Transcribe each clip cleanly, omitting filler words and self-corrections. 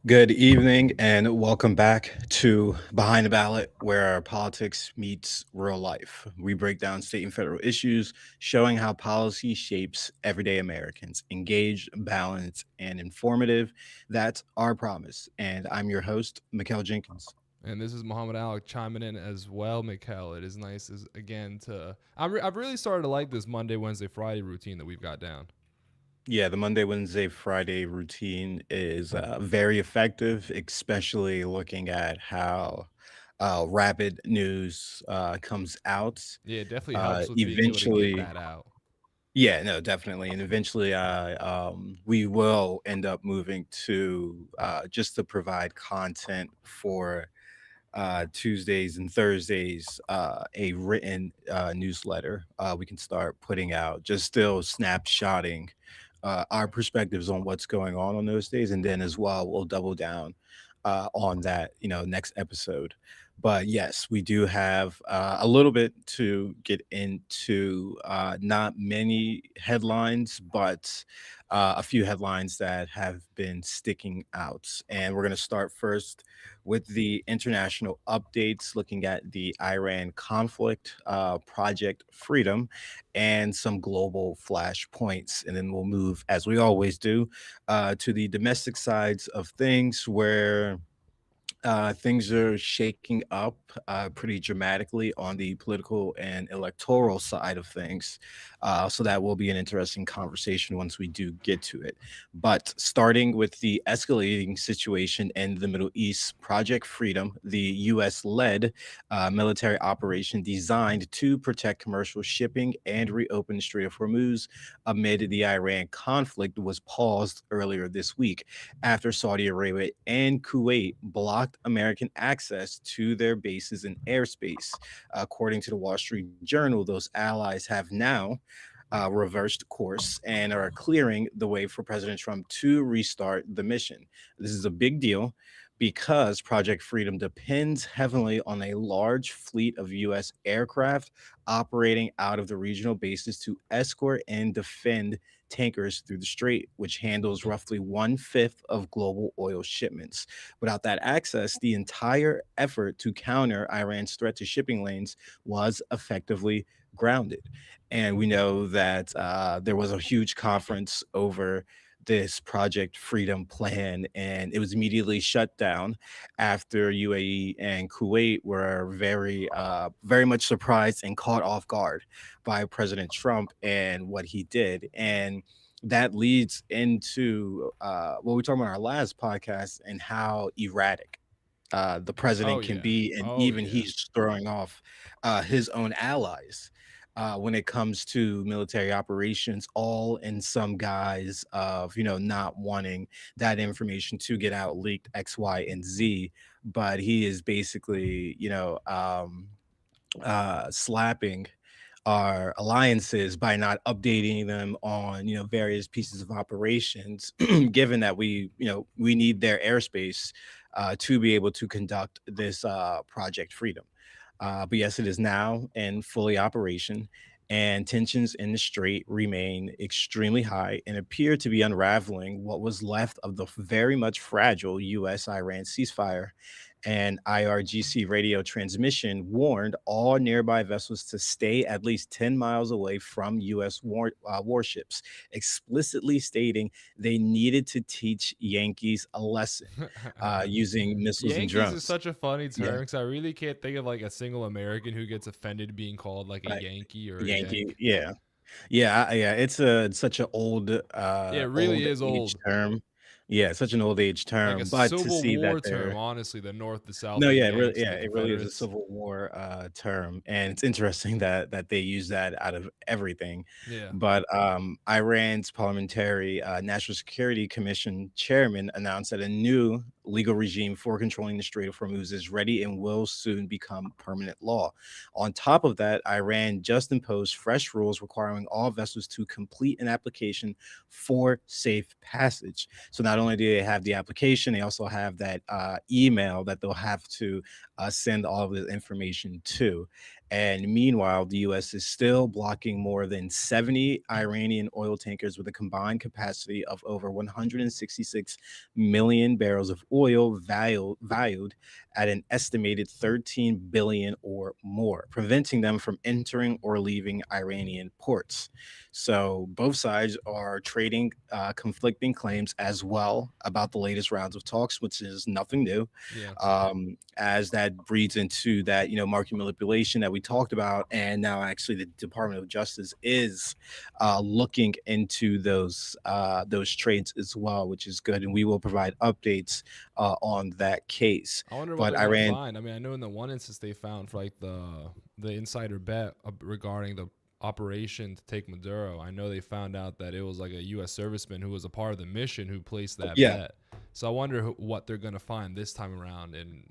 Good evening and welcome back to Behind the Ballot, where our politics meets real life. We break down state and federal issues, showing how policy shapes everyday Americans. Engaged, balanced, and informative. That's our promise. And I'm your host, Mikkel Jenkins. And this is Muhammad Alec chiming in as well, Mikhail. It is nice as again to. I've really started to like this Monday, Wednesday, Friday routine that we've got down. Yeah, the Monday, Wednesday, Friday routine is very effective, especially looking at how rapid news comes out. Yeah, it definitely helps with being able to get Eventually, that out. yeah, no, definitely, and eventually, we will end up moving to just to provide content for Tuesdays and Thursdays, a written newsletter. We can start putting out, just still snapshotting our perspectives on what's going on those days, and then as well, we'll double down on that, next episode. But yes, we do have a little bit to get into. Not many headlines, but a few headlines that have been sticking out. And we're going to start first with the international updates, looking at the Iran conflict, Project Freedom, and some global flashpoints. And then we'll move, as we always do, to the domestic sides of things where things are shaking up pretty dramatically on the political and electoral side of things. So that will be an interesting conversation once we do get to it. But starting with the escalating situation in the Middle East, Project Freedom, the US led military operation designed to protect commercial shipping and reopen the Strait of Hormuz amid the Iran conflict, was paused earlier this week after Saudi Arabia and Kuwait blocked American access to their bases and airspace. According to the Wall Street Journal, those allies have now reversed course and are clearing the way for President Trump to restart the mission. This is a big deal because Project Freedom depends heavily on a large fleet of U.S. aircraft operating out of the regional bases to escort and defend tankers through the strait, which handles roughly one fifth of global oil shipments. Without that access, the entire effort to counter Iran's threat to shipping lanes was effectively grounded. And we know that there was a huge conference over this Project Freedom plan, and it was immediately shut down after UAE and Kuwait were very much surprised and caught off guard by President Trump and what he did. And that leads into what we talked about in our last podcast and how erratic the Oh president can yeah. be, and Oh even yeah. he's throwing off his own allies when it comes to military operations, all in some guise of not wanting that information to get out leaked X, Y, and Z. But he is basically slapping our alliances by not updating them on various pieces of operations given that we need their airspace to be able to conduct this Project Freedom. But yes, it is now in fully operation, and tensions in the strait remain extremely high and appear to be unraveling what was left of the very much fragile US Iran ceasefire. And IRGC radio transmission warned all nearby vessels to stay at least 10 miles away from US warships, explicitly stating they needed to teach Yankees a lesson using missiles and Yankees is drones. such a funny Yeah, term because I really can't think of like a single American who gets offended being called like a right. Yankee or a Yankee. Yank. Yeah. Yeah, yeah, it's such an Yeah, it really old is age old. term. Yeah, such an old age Like a term, but to Civil see that War term, they're honestly, the North, the South, no, the yeah, Yanks, and the it really is a Confederates. Civil War term, and it's interesting that they use that out of everything. Yeah. But Iran's parliamentary National Security Commission chairman announced that a new legal regime for controlling the Strait of Hormuz is ready and will soon become permanent law. On top of that, Iran just imposed fresh rules requiring all vessels to complete an application for safe passage. So not only do they have the application, they also have that email that they'll have to send all of the information to. And meanwhile, the US is still blocking more than 70 Iranian oil tankers with a combined capacity of over 166 million barrels of oil valued at an estimated 13 billion or more, preventing them from entering or leaving Iranian ports. So both sides are trading conflicting claims as well about the latest rounds of talks, which is nothing new. Yeah. As that breeds into that, market manipulation that we talked about, and now actually the Department of Justice is looking into those trades as well, which is good, and we will provide updates on that case. I wonder what But they're gonna Iran, find. I mean, I know in the one instance they found for like the insider bet regarding the operation to take Maduro. I know they found out that it was like a U.S. serviceman who was a part of the mission who placed that yeah, bet. So I wonder what they're gonna find this time around. And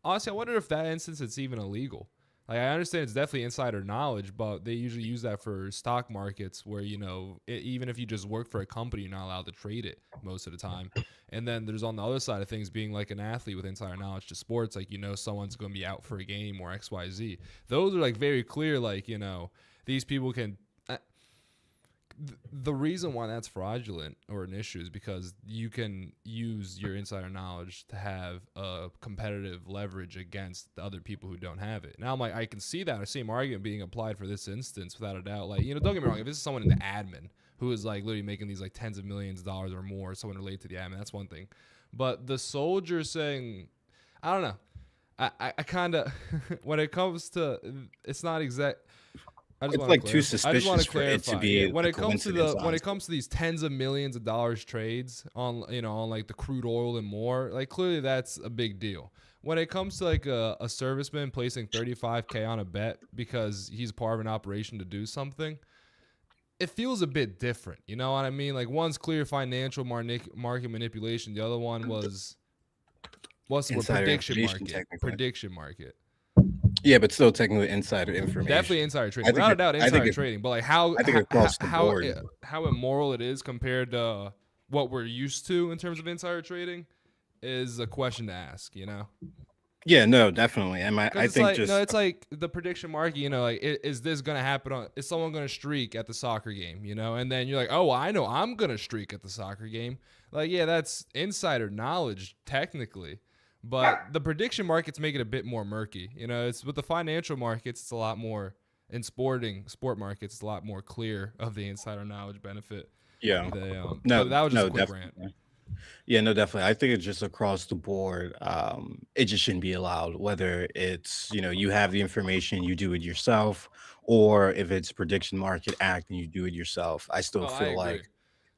honestly, I wonder if that instance it's even illegal. Like I understand it's definitely insider knowledge, but they usually use that for stock markets where even if you just work for a company, you're not allowed to trade it most of the time. And then there's on the other side of things being like an athlete with insider knowledge to sports, like someone's going to be out for a game or X Y Z. Those are like very clear, like these people can. The reason why that's fraudulent or an issue is because you can use your insider knowledge to have a competitive leverage against the other people who don't have it. Now I'm like, I can see that. I see an argument being applied for this instance without a doubt. Like, don't get me wrong. If this is someone in the admin who is like literally making these like tens of millions of dollars or more, someone related to the admin, that's one thing. But the soldier saying, I don't know. I kind of, when it comes to, it's not exact. I just it's want to like too clarify. I just want suspicious to for it to clarify. Yeah, be when a it comes to coincidence, when it honestly. comes to these tens of millions of dollars trades on on like the crude oil and more, like clearly that's a big deal. When it comes to like a serviceman placing 35K on a bet because he's part of an operation to do something, it feels a bit different. You know what I mean? Like one's clear financial market manipulation. The other one was what's the word? Insider Prediction information, market. technically. Prediction market. Yeah, but still technically insider Definitely information. insider I trading, think without a it, doubt, I think insider it, trading. But like how I think across the how board. how immoral it is compared to what we're used to in terms of insider trading is a question to ask. Yeah, no, definitely. Because I it's think like no, just it's like the prediction market. Like is this gonna happen? Is someone gonna streak at the soccer game? And then you're like, oh, I know I'm gonna streak at the soccer game. Like, yeah, that's insider knowledge technically, but the prediction markets make it a bit more murky. It's with the financial markets, it's a lot more. In sport markets, it's a lot more clear of the insider knowledge benefit. yeah. But No, that was just a no, quick rant. definitely. Yeah, no, definitely. I think it's just across the board. It just shouldn't be allowed, whether it's, you have the information, you do it yourself, or if it's prediction market act and you do it yourself. I still Oh, I feel like, agree.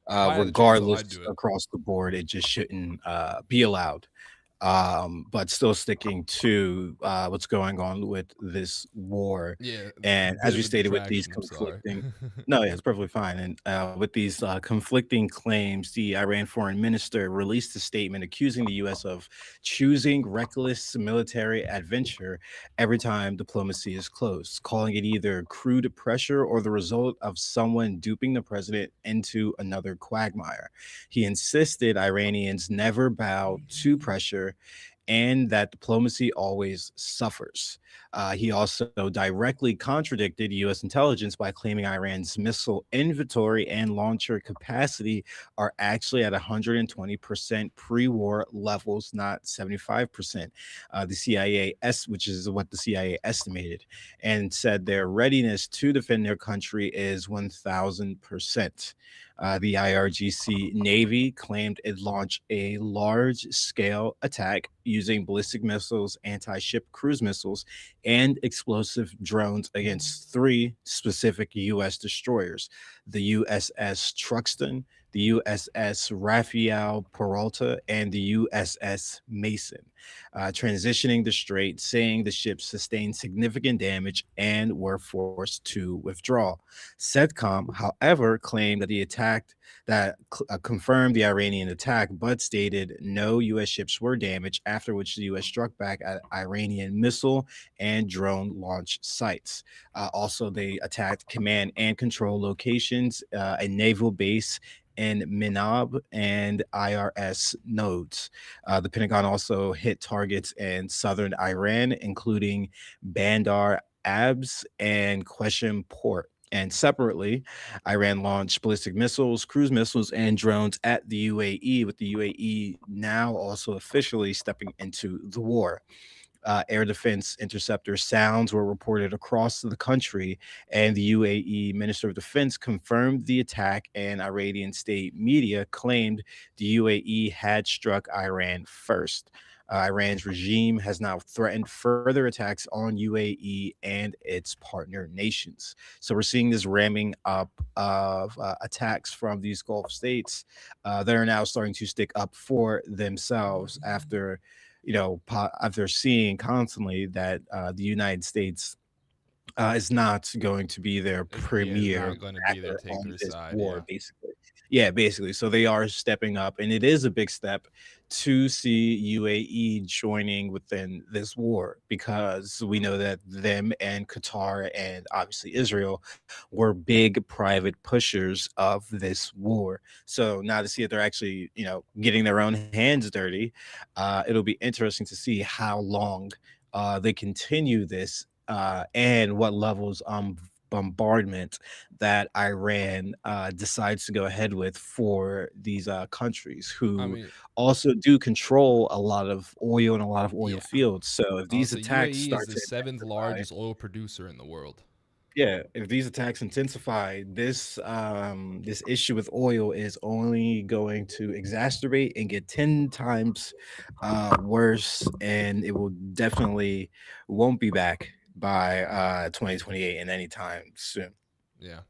If I had the chance, though, regardless I'd do it. across the board, it just shouldn't be allowed. But still sticking to what's going on with this war. Yeah, And bit as we of a stated with these detraction. Sorry. conflicting, no, yeah, it's perfectly fine. And with these conflicting claims, the Iran foreign minister released a statement accusing the U.S. of choosing reckless military adventure every time diplomacy is closed, calling it either crude pressure or the result of someone duping the president into another quagmire. He insisted Iranians never bow to pressure and that diplomacy always suffers. He also directly contradicted U.S. intelligence by claiming Iran's missile inventory and launcher capacity are actually at 120% pre-war levels, not 75%. The which is what the CIA estimated, and said their readiness to defend their country is 1,000%. The IRGC Navy claimed it launched a large scale attack using ballistic missiles, anti ship cruise missiles, and explosive drones against three specific U.S. destroyers: the USS Truxtun, the USS Rafael Peralta, and the USS Mason, transitioning the strait, saying the ships sustained significant damage and were forced to withdraw. CENTCOM, however, claimed that the attack confirmed the Iranian attack, but stated no U.S. ships were damaged, after which the U.S. struck back at Iranian missile and drone launch sites. Also, they attacked command and control locations, a naval base, in Minab and IRS nodes. The Pentagon also hit targets in southern Iran, including Bandar Abs and Question Port. And separately, Iran launched ballistic missiles, cruise missiles, and drones at the UAE, with the UAE now also officially stepping into the war. Air defense interceptor sounds were reported across the country, and the UAE Minister of Defense confirmed the attack, and Iranian state media claimed the UAE had struck Iran first. Iran's regime has now threatened further attacks on UAE and its partner nations. So we're seeing this ramming up of attacks from these Gulf states that are now starting to stick up for themselves after after seeing constantly that the United States is not going to be their Is premier not going to be their backer on taker's this side. war, Yeah. basically. Yeah, basically. So they are stepping up, and it is a big step to see UAE joining within this war, because we know that them and Qatar and obviously Israel were big private pushers of this war. So now to see that they're actually, getting their own hands dirty, it'll be interesting to see how long they continue this, and what levels bombardment that Iran decides to go ahead with for these countries I who mean, also do control a lot of oil and a lot of oil yeah. fields. So if these Also, attacks UAE is start the to seventh intensify, largest oil producer in the world. yeah, if these attacks intensify, this issue with oil is only going to exacerbate and get 10 times worse, and it will definitely won't be back by 2028 and anytime soon. Yeah.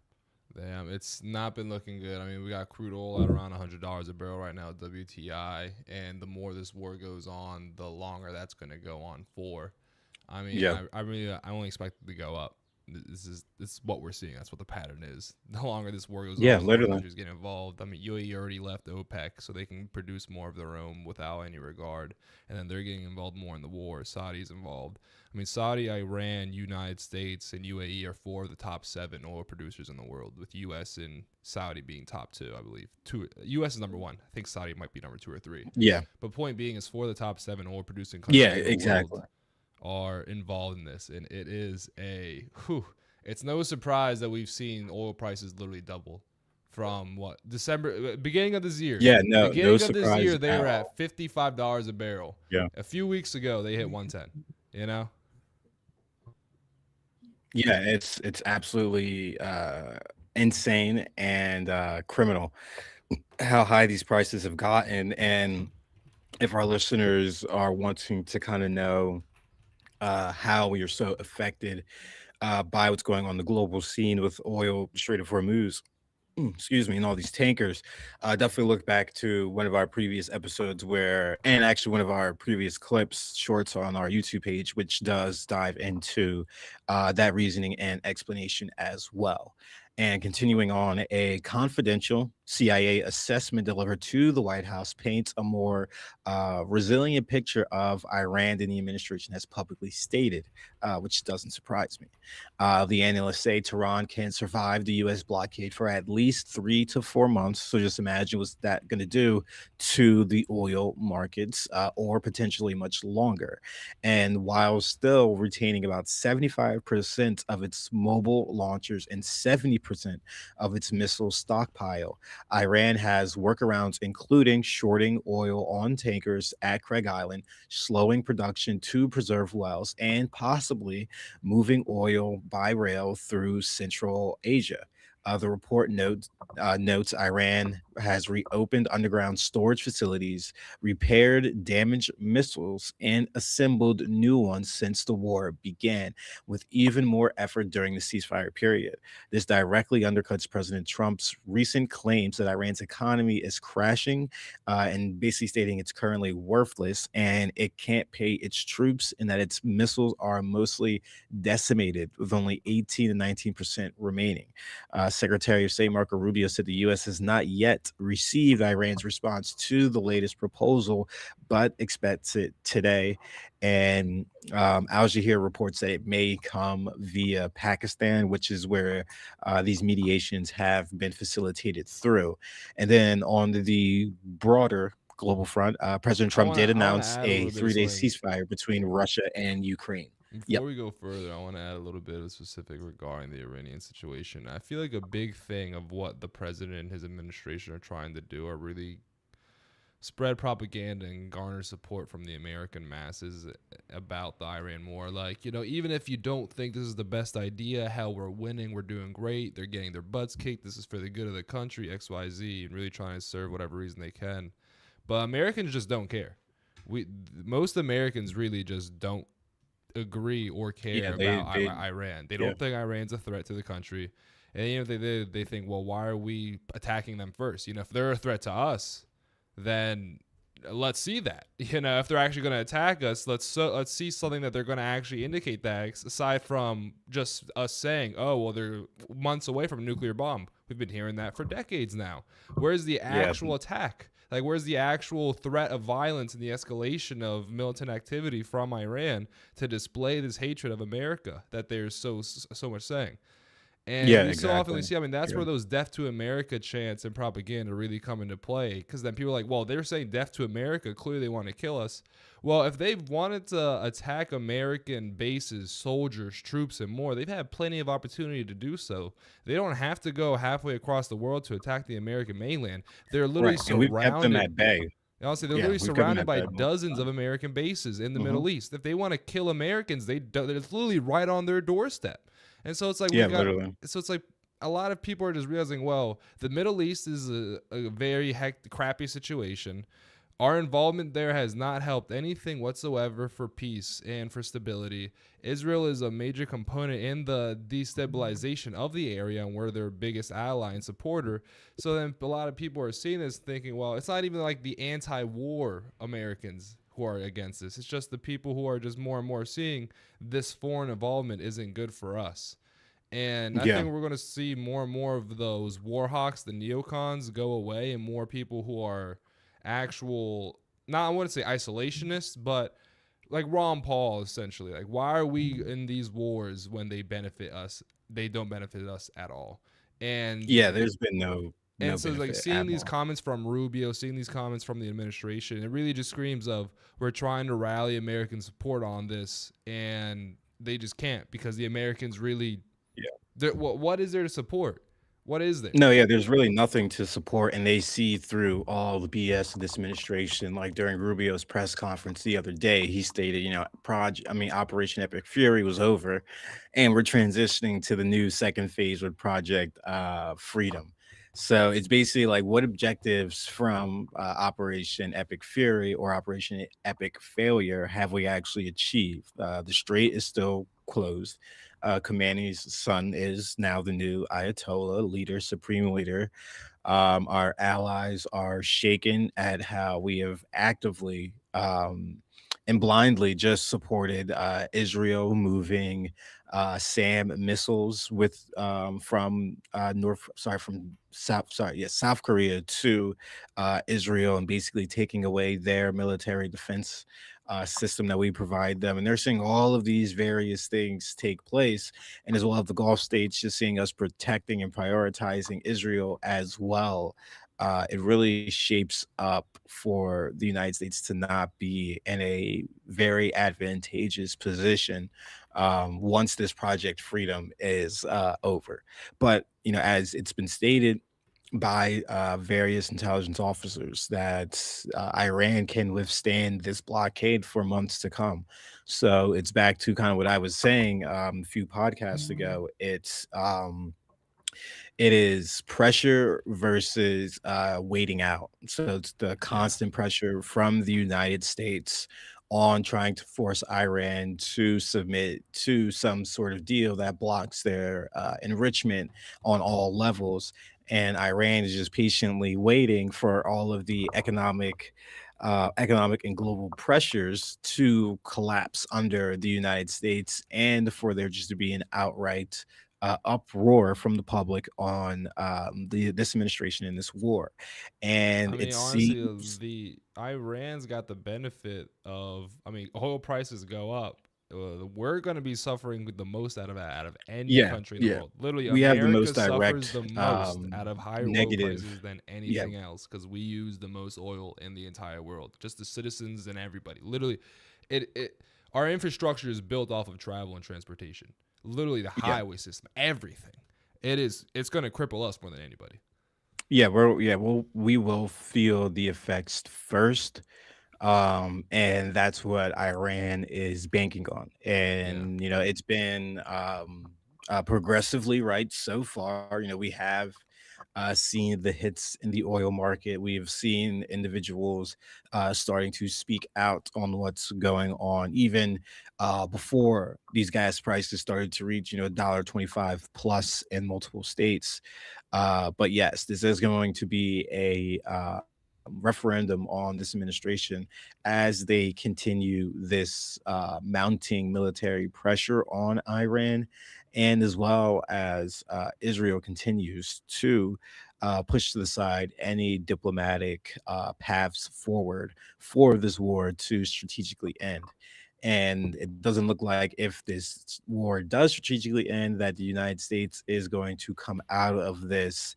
Damn, it's not been looking good. I mean, we got crude oil at around $100 a barrel right now, WTI, and the more this war goes on, the longer that's going to go on for. I mean, Yeah. I only expect it to go up. This is what we're seeing. That's what the pattern is. The longer this war goes Yeah, on, the more literally. countries get involved. I mean, UAE already left OPEC, so they can produce more of their own without any regard, and then they're getting involved more in the war. Saudi's involved. I mean, Saudi, Iran, United States, and UAE are four of the top seven oil producers in the world, with U.S. and Saudi being top two, I believe. U.S. is number one. I think Saudi might be number two or three. Yeah. But point being is four of the top seven oil producing Yeah, countries in the exactly. world are involved in this, and it is it's no surprise that we've seen oil prices literally double from what December beginning of this year. Yeah, no Beginning of this surprise year, they at were all. at $55 a barrel. Yeah. A few weeks ago, they hit 110. You know, Yeah, it's absolutely insane and criminal how high these prices have gotten. And if our listeners are wanting to kind of know how we are so affected by what's going on the global scene with oil, Strait of Hormuz, excuse me, and all these tankers, definitely look back to one of our previous episodes and actually one of our previous clips, shorts on our YouTube page, which does dive into that reasoning and explanation as well. And continuing on, a confidential CIA assessment delivered to the White House paints a more resilient picture of Iran than the administration has publicly stated, which doesn't surprise me. The analysts say Tehran can survive the U.S. blockade for at least 3 to 4 months. So just imagine what's that going to do to the oil markets, or potentially much longer. And while still retaining about 75% of its mobile launchers and 70% of its missile stockpile, Iran has workarounds, including shorting oil on tankers at Craig Island, slowing production to preserve wells, and possibly moving oil by rail through Central Asia. The report notes Iran has reopened underground storage facilities, repaired damaged missiles, and assembled new ones since the war began, with even more effort during the ceasefire period. This directly undercuts President Trump's recent claims that Iran's economy is crashing, and basically stating it's currently worthless and it can't pay its troops, and that its missiles are mostly decimated with only 18 to 19% remaining. Secretary of State Marco Rubio said the U.S. has not yet received Iran's response to the latest proposal, but expects it today. And Al Jazeera reports that it may come via Pakistan, which is where these mediations have been facilitated through. And then on the broader global front, President Trump did I wanna announce add a a little bit of 3-day something. ceasefire between Russia and Ukraine. Before Yep. we go further, I want to add a little bit of specific regarding the Iranian situation. I feel like a big thing of what the president and his administration are trying to do are really spread propaganda and garner support from the American masses about the Iran war. Like, even if you don't think this is the best idea, hell, we're winning, we're doing great, they're getting their butts kicked, this is for the good of the country, XYZ, and really trying to serve whatever reason they can. But Americans just don't care. Most Americans really just don't agree or Yeah, care about Iran. They yeah. don't think Iran's a threat to the country. And they think, well, why are we attacking them first? If they're a threat to us, then let's see that. If they're actually going to attack us, let's see something that they're going to actually indicate that, aside from just us saying, oh, well, they're months away from a nuclear bomb. We've been hearing that for decades now. Where's the Yeah, actual attack? Like, where's the actual threat of violence and the escalation of militant activity from Iran to display this hatred of America that there's so much saying? And yeah, we so often exactly. see, I mean, that's Yeah. where those death to America chants and propaganda really come into play. Because then people are like, well, they're saying death to America. Clearly they want to kill us. Well, if they've wanted to attack American bases, soldiers, troops, and more, they've had plenty of opportunity to do so. They don't have to go halfway across the world to attack the American mainland. They're literally Right, and we've kept them surrounded. at bay. Honestly, they're Yeah, literally we've kept them surrounded at by bay multiple dozens of times. American bases in the Mhm. Middle East. If they want to kill Americans, it's literally right on their doorstep. And so it's like Yeah, literally. it's like a lot of people are just realizing, well, the Middle East is a very crappy situation. Our involvement there has not helped anything whatsoever for peace and for stability. Israel is a major component in the destabilization of the area, and we're their biggest ally and supporter. So then a lot of people are seeing this thinking, well, it's not even like the anti-war Americans who are against this. It's just the people who are just more and more seeing this foreign involvement isn't good for us. And I Yeah. think we're going to see more and more of those war hawks, the neocons, go away, and more people who are actual, not I wouldn't say isolationists, but like Ron Paul, essentially. Like, why are we in these wars when they benefit us? They don't benefit us at all. And Yeah, there's been no and so, like, benefit seeing at these all. comments from Rubio, seeing these comments from the administration, it really just screams of we're trying to rally American support on this, and they just can't because the Americans really. Yeah. What is there to support? What is there? No, yeah, there's really nothing to support, and they see through all the BS of this administration. Like during Rubio's press conference the other day, he stated, Operation Epic Fury was over, and we're transitioning to the new second phase with Project Freedom. So it's basically like, what objectives from Operation Epic Fury or Operation Epic Failure have we actually achieved? The Strait is still closed. Khamenei's son is now the new Ayatollah leader, supreme leader. Our allies are shaken at how we have actively and blindly just supported Israel moving SAM missiles with from South Korea to Israel, and basically taking away their military defense system that we provide them. And they're seeing all of these various things take place, and as well as the Gulf states just seeing us protecting and prioritizing Israel as well. It really shapes up for the United States to not be in a very advantageous position once this Project Freedom is over. But as it's been stated by various intelligence officers, that Iran can withstand this blockade for months to come. So it's back to kind of what I was saying a few podcasts ago. It is pressure versus waiting out. So it's the Yeah. constant pressure from the United States on trying to force Iran to submit to some sort of deal that blocks their enrichment on all levels. And Iran is just patiently waiting for all of the economic and global pressures to collapse under the United States, and for there just to be an outright uproar from the public on this administration and this war, and I it mean, honestly, seems the Iran's got the benefit of, I mean, oil prices go up. We're going to be suffering with the most out of any yeah, country in the yeah, world. Literally, we have the America most suffers direct the most out of higher oil negative. prices than Yeah, anything else because we use the most oil in the entire world. Just the citizens and everybody. Literally, it our infrastructure is built off of travel and transportation. Literally, the yeah. highway system, everything. It's going to cripple us more than anybody. We will feel the effects first, and that's what Iran is banking on. Yeah. And it's been progressively right so far. We have seen the hits in the oil market. We have seen individuals starting to speak out on what's going on, even before these gas prices started to reach, $1.25 plus in multiple states. But yes, this is going to be a referendum on this administration as they continue this mounting military pressure on Iran, and as well as Israel continues to push to the side any diplomatic paths forward for this war to strategically end. And it doesn't look like if this war does strategically end, that the United States is going to come out of this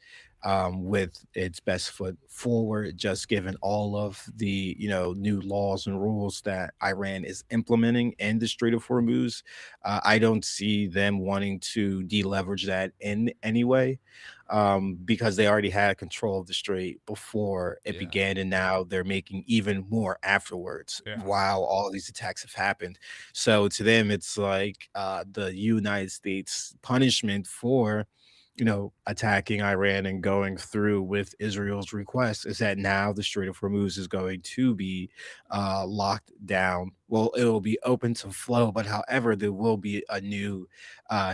with its best foot forward, just given all of the new laws and rules that Iran is implementing in the Strait of Hormuz. I don't see them wanting to deleverage that in any way, because they already had control of the Strait before it Yeah. began, and now they're making even more afterwards Yeah. while all these attacks have happened. So to them, it's like the United States punishment for attacking Iran and going through with Israel's request is that now the Strait of Hormuz is going to be locked down. Well, it will be open to flow, but however, there will be a new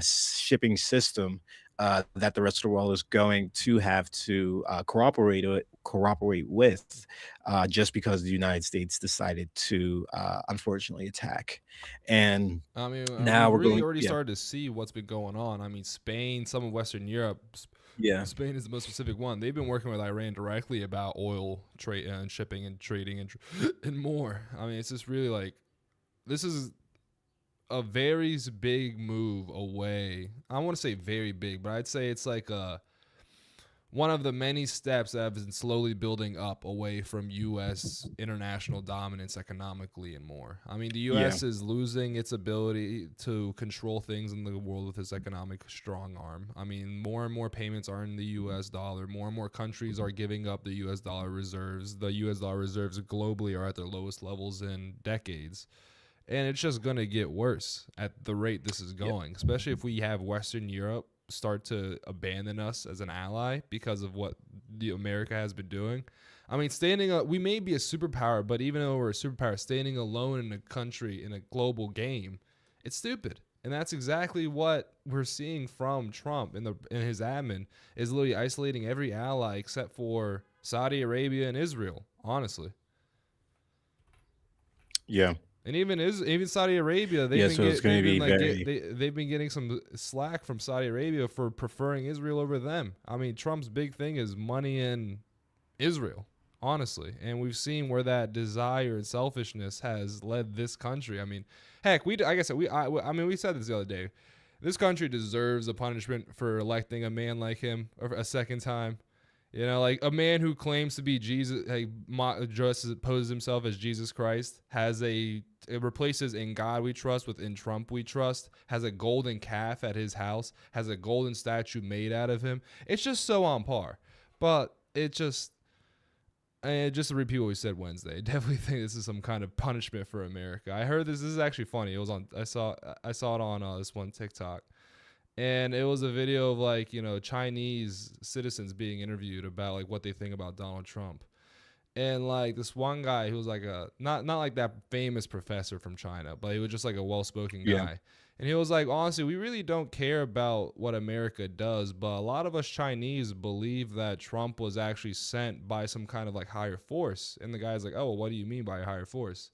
shipping system that the rest of the world is going to have to cooperate with, just because the United States decided to unfortunately attack. And I mean, now we've we're really going, already yeah, started to see what's been going on. I mean, Spain, some of Western Europe, yeah, Spain is the most specific one. They've been working with Iran directly about oil trade and shipping and trading and and more. I mean, it's just really like this is a very big move away. I want to say very big, but I'd say it's like one of the many steps that have been slowly building up away from U.S. international dominance economically and more. I mean, the yeah, U.S. is losing its ability to control things in the world with its economic strong arm. I mean, more and more payments are in the U.S. dollar. More and more countries are giving up the U.S. dollar reserves. The U.S. dollar reserves globally are at their lowest levels in decades. And it's just going to get worse at the rate this is yeah, going, especially if we have Western Europe start to abandon us as an ally because of what the America has been doing. I mean, we may be a superpower, but even though we're a superpower, standing alone in a country in a global game, it's stupid. And that's exactly what we're seeing from Trump in his admin is literally isolating every ally except for Saudi Arabia and Israel, honestly. yeah. And even Saudi Arabia, Yeah, so it's going to be very, they've been getting some slack from Saudi Arabia for preferring Israel over them. I mean, Trump's big thing is money in Israel, honestly, and we've seen where that desire and selfishness has led this country. I mean, heck, like I said, I mean, we said this the other day. This country deserves a punishment for electing a man like him a second time. You know, like a man who claims to be Jesus, like just poses himself as Jesus Christ, it replaces "In God We Trust" with "In Trump We Trust." Has a golden calf at his house. Has a golden statue made out of him. It's just so on par. But just to repeat what we said Wednesday, I definitely think this is some kind of punishment for America. I heard this. This is actually funny. It was on. I saw it on this one TikTok, and it was a video of like Chinese citizens being interviewed about like what they think about Donald Trump, and like this one guy who was like a not like that famous professor from China, but he was just like a well-spoken yeah, guy. And he was like, honestly, we really don't care about what America does, but a lot of us Chinese believe that Trump was actually sent by some kind of like higher force. And the guy's like, oh, well, what do you mean by a higher force?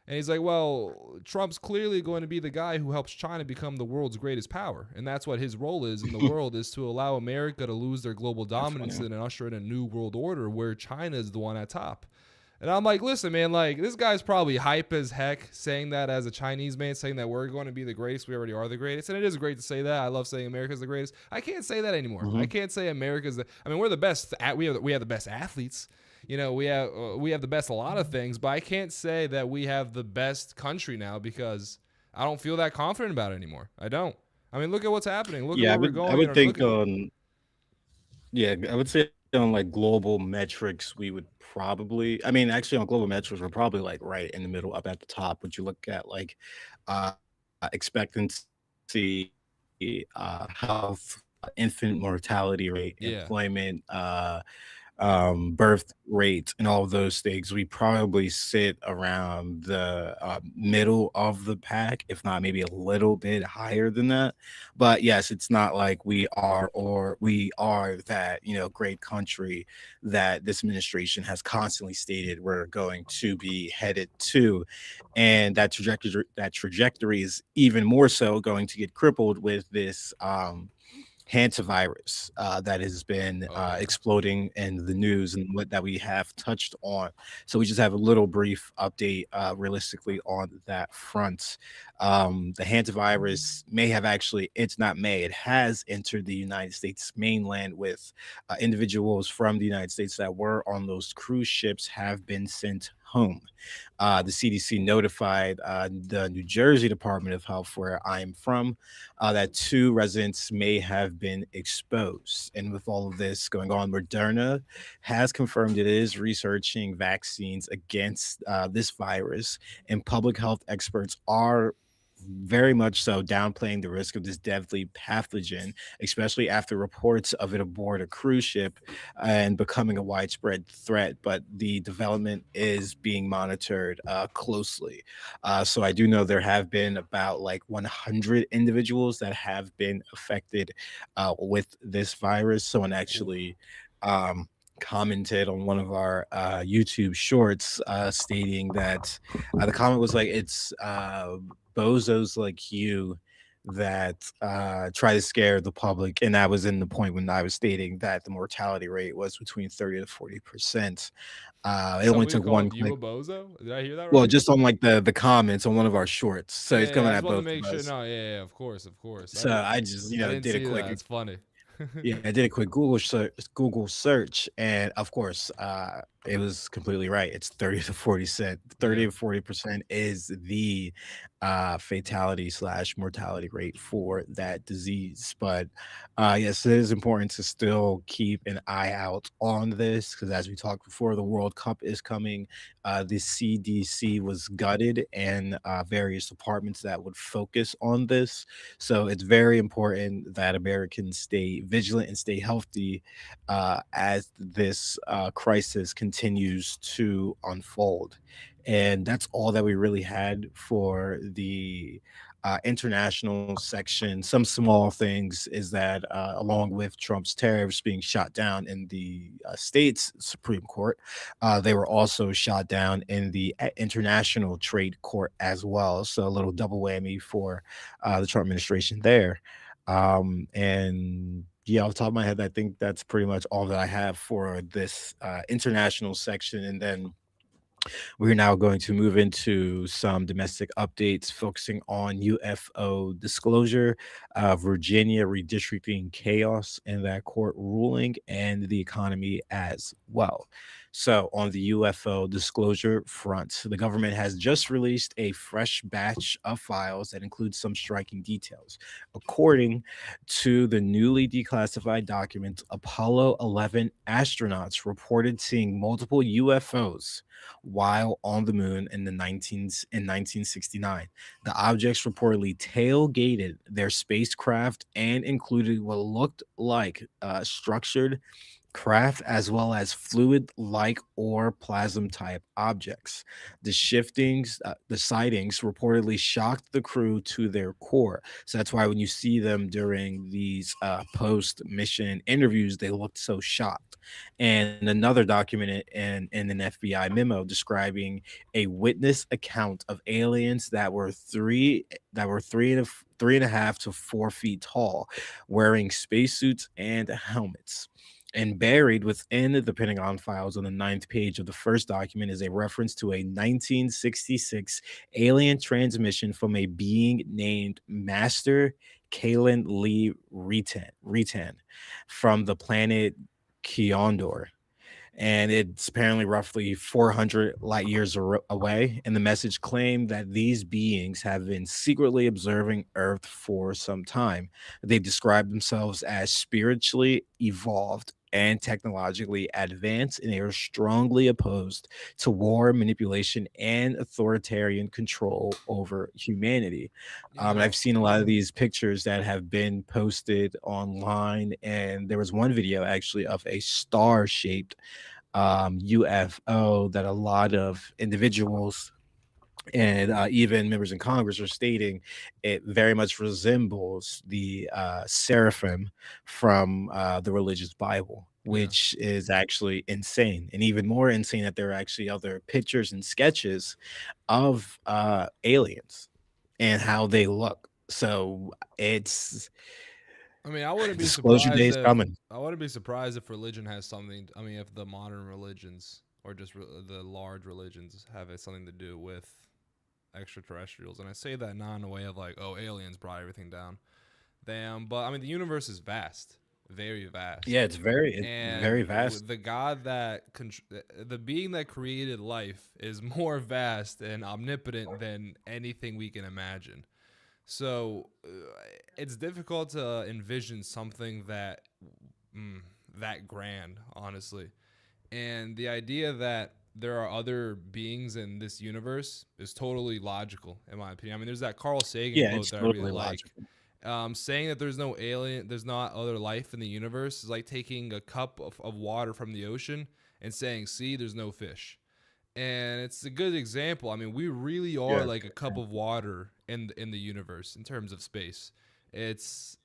And he's like, well, Trump's clearly going to be the guy who helps China become the world's greatest power. And that's what his role is in the world, is to allow America to lose their global That's dominance funny. and usher in a new world order where China is the one at top. And I'm like, listen, man, like this guy's probably hype as heck saying that as a Chinese man, saying that we're going to be the greatest. We already are the greatest. And it is great to say that. I love saying America's the greatest. I can't say that anymore. I Mhm. can't say America's the, I mean, we're the best at, we have the best athletes. You know, we have the best a lot of things, but I can't say that we have the best country now because I don't feel that confident about it anymore. I don't. I mean, look at what's happening. Look at Yeah, where we're I going. would Look think at yeah, I would say on like global metrics, we would probably, I mean, actually on global metrics, we're probably like right in the middle, up at the top. Would you look at like uh expectancy, health, infant mortality rate, yeah. employment, birth rate, and all of those things, we probably sit around the middle of the pack, if not maybe a little bit higher than that. But yes, it's not like we are that, great country that this administration has constantly stated we're going to be headed to. And that trajectory is even more so going to get crippled with this hantavirus that has been Oh yeah. exploding in the news and what that we have touched on. So we just have a little brief update realistically on that front. The hantavirus may have actually, it's not may, it has entered the United States mainland with individuals from the United States that were on those cruise ships have been sent home. The CDC notified the New Jersey Department of Health, where I'm from, that two residents may have been exposed. And with all of this going on, Moderna has confirmed it is researching vaccines against this virus, and public health experts are very much so downplaying the risk of this deadly pathogen, especially after reports of it aboard a cruise ship and becoming a widespread threat. But the development is being monitored closely. So I do know there have been about like 100 individuals that have been affected with this virus. Someone Oof. actually um, commented on one of our YouTube shorts stating that the comment was like, it's bozos like you that try to scare the public. And that was in the point when I was stating that the mortality rate was between 30 to 40%. It only Somebody took one called you click. a bozo? Did I hear that Well, right? just on like the comments on one of our shorts. So he's Yeah, yeah. coming I just at wanted to both make of sure. us. No, yeah, yeah. Of course, of course. So I just, I didn't did a see that. quick It's funny. yeah, I did a quick Google search, and of course, it was completely right. It's 30 to 40%. 30 Yeah. to 40% is the fatality slash mortality rate for that disease. But yes, it is important to still keep an eye out on this because, as we talked before, the World Cup is coming. The CDC was gutted, and various departments that would focus on this. So it's very important that Americans stay vigilant and stay healthy as this crisis continues to unfold. And that's all that we really had for the international section. Some small things is that, along with Trump's tariffs being shot down in the state's Supreme Court, they were also shot down in the international trade court as well. So a little double whammy for the Trump administration there. And yeah, off the top of my head, I think that's pretty much all that I have for this international section. And then we're now going to move into some domestic updates focusing on UFO disclosure, Virginia redistricting chaos in that court ruling, and the economy as well. So, on the UFO disclosure front, the government has just released a fresh batch of files that include some striking details. According to the newly declassified documents, Apollo 11 astronauts reported seeing multiple UFOs while on the moon in 1969. The objects reportedly tailgated their spacecraft and included what looked like structured craft as well as fluid like or plasm type objects. The sightings reportedly shocked the crew to their core. So that's why when you see them during these post mission interviews, they looked so shocked. And another document in an FBI memo describing a witness account of aliens that were 3.5 to 4 feet tall, wearing spacesuits and helmets. And buried within the Pentagon files on the ninth page of the first document is a reference to a 1966 alien transmission from a being named Master Kalen Lee Retan from the planet Keondor, and it's apparently roughly 400 light years away. And the message claimed that these beings have been secretly observing Earth for some time. They describe themselves as spiritually evolved and technologically advanced, and they are strongly opposed to war, manipulation, and authoritarian control over humanity. You And I've know, seen a lot of these pictures that have been posted online, and there was one video actually of a star shaped UFO that a lot of individuals and even members in Congress are stating it very much resembles the seraphim from the religious Bible, yeah. which is actually insane. And even more insane that there are actually other pictures and sketches of aliens and how they look. So it's I mean, I wouldn't be disclosure day surprised is if coming. I wouldn't be surprised if religion has something. I mean, if the modern religions or just the large religions have something to do with extraterrestrials. And I say that not in a way of like, oh, aliens brought everything down. Damn, but I mean, the universe is vast, very vast, Yeah, it's and very vast. the God that the being that created life is more vast and omnipotent than anything we can imagine. So it's difficult to envision something mm, that grand, honestly. And the idea that there are other beings in this universe is totally logical, in my opinion. I mean, there's that Carl Sagan Yeah, quote it's that I really totally like. logical. Saying that there's not other life in the universe is like taking a cup of water from the ocean and saying, see, there's no fish. And it's a good example. I mean, we really are Yeah. like a cup of water in the universe in terms of space. It's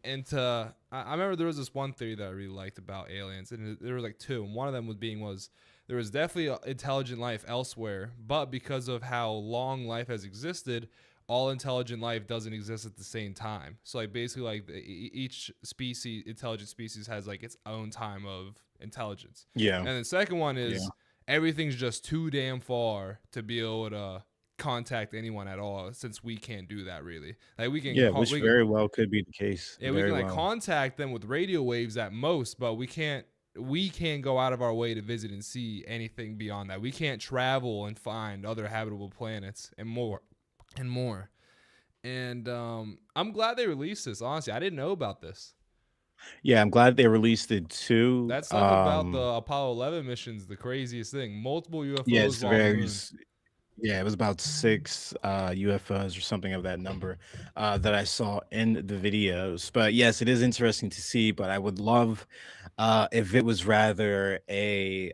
and to I remember there was this one theory that I really liked about aliens, and there were like two, and one of them was there was definitely intelligent life elsewhere, but because of how long life has existed, all intelligent life doesn't exist at the same time. So like basically like each species, intelligent species, has like its own time of intelligence. Yeah. And the second one Yeah. is everything's just too damn far to be able to contact anyone at all, since we can't do that really. Like Yeah, which very well could be the case. we Very can like well. contact them with radio waves at most, but we can't go out of our way to visit and see anything beyond that. We can't travel and find other habitable planets and more and more. And I'm glad they released this. Honestly, I didn't know about this. Yeah, I'm glad they released it too. That stuff about the Apollo 11 missions, the craziest thing. Multiple Yeah, UFOs it's on the very moon. yeah, it was about 6 UFOs or something of that number that I saw in the videos. But yes, it is interesting to see, but I would love if it was rather a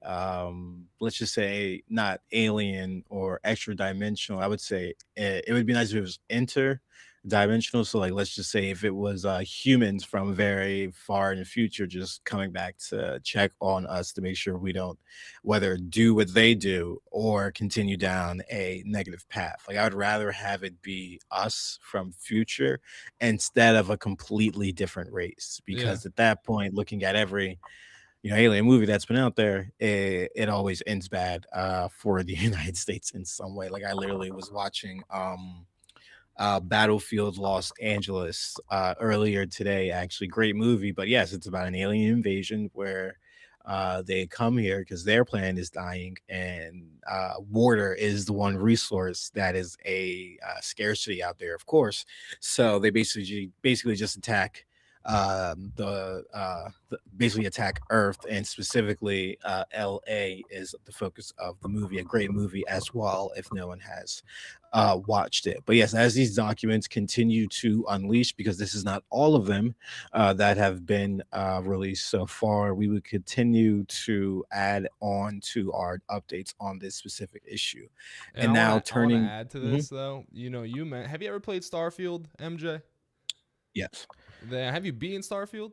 let's just say not alien or extra dimensional. I would say it would be nice if it was interdimensional. So like let's just say if it was humans from very far in the future just coming back to check on us to make sure we don't whether do what they do or continue down a negative path. Like I would rather have it be us from future instead of a completely different race Yeah. because at that point looking at every alien movie that's been out there, it always ends bad for the United States in some way. Like I literally was watching Battlefield Los Angeles earlier today. Actually, great movie. But yes, it's about an alien invasion where they come here because their planet is dying, and water is the one resource that is a scarcity out there, of course. So they basically just attack. basically attack Earth, and specifically LA is the focus of the movie. A great movie as well, if no one has watched it. But yes, as these documents continue to unleash, because this is not all of them that have been released so far, we would continue to add on to our updates on this specific issue. And And now I want to turning, add to mhm, this though. You know, have you ever played Starfield, MJ? yes, Have you beaten Starfield?